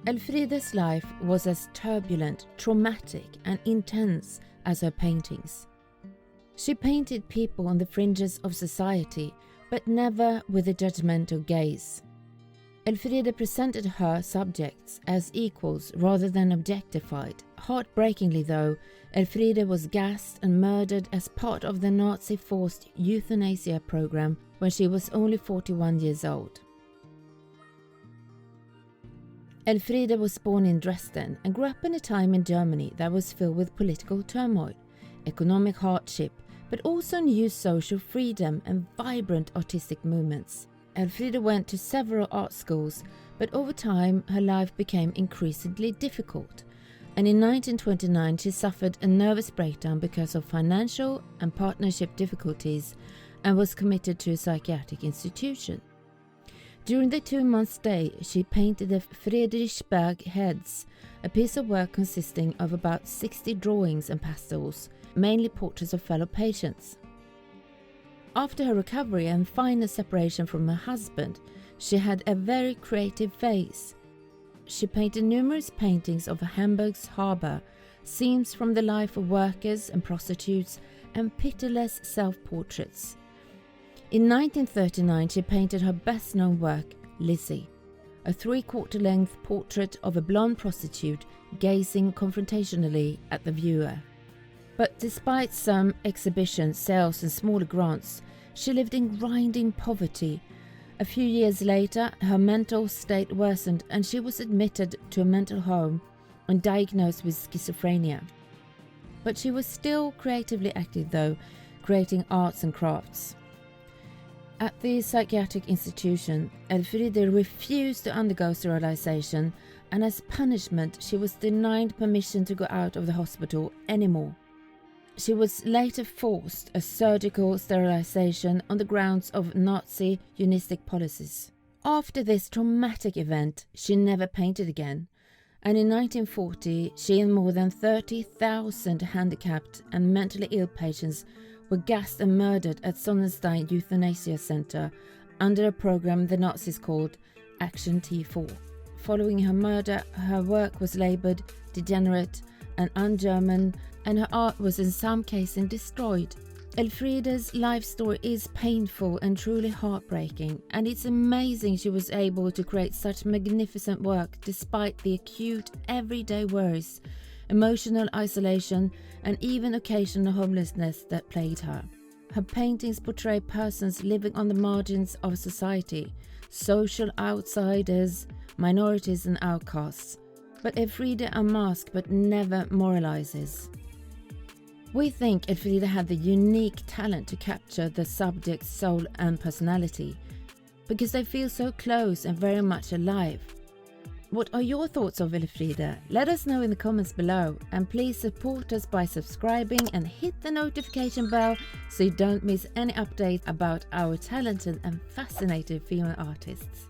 Elfriede's life was as turbulent, traumatic and intense as her paintings. She painted people on the fringes of society, but never with a judgmental gaze. Elfriede presented her subjects as equals rather than objectified. Heartbreakingly though, Elfriede was gassed and murdered as part of the Nazi-forced Euthanasia program when she was only 41 years old. Elfriede was born in Dresden and grew up in a time in Germany that was filled with political turmoil, economic hardship, but also new social freedom and vibrant artistic movements. Elfriede went to several art schools, but over time her life became increasingly difficult, and in 1929 she suffered a nervous breakdown because of financial and partnership difficulties and was committed to a psychiatric institution. During the 2-month stay, she painted the Friedrichsberg heads, a piece of work consisting of about 60 drawings and pastels, mainly portraits of fellow patients. After her recovery and final separation from her husband, she had a very creative phase. She painted numerous paintings of Hamburg's harbour, scenes from the life of workers and prostitutes, and pitiless self-portraits. In 1939 she painted her best-known work, Lissy, a 3/4 length portrait of a blonde prostitute gazing confrontationally at the viewer. But despite some exhibitions, sales and smaller grants, she lived in grinding poverty. A few years later, her mental state worsened and she was admitted to a mental home and diagnosed with schizophrenia. But she was still creatively active though, creating arts and crafts. At the psychiatric institution, Elfriede refused to undergo sterilization, and as punishment she was denied permission to go out of the hospital anymore. She was later forced a surgical sterilization on the grounds of Nazi euthanasia policies. After this traumatic event, she never painted again, and in 1940 she and more than 30,000 handicapped and mentally ill patients were gassed and murdered at Sonnenstein Euthanasia Center under a program the Nazis called Action T4. Following her murder, her work was labeled degenerate and un-German, and her art was in some cases destroyed. Elfriede's life story is painful and truly heartbreaking, and it's amazing she was able to create such magnificent work despite the acute everyday worries, emotional isolation, and even occasional homelessness that plagued her. Her paintings portray persons living on the margins of society, social outsiders, minorities and outcasts. But Elfriede unmasks but never moralizes. We think Elfriede had the unique talent to capture the subject's soul and personality, because they feel so close and very much alive. What are your thoughts of Elfriede? Let us know in the comments below, and please support us by subscribing and hit the notification bell so you don't miss any updates about our talented and fascinating female artists.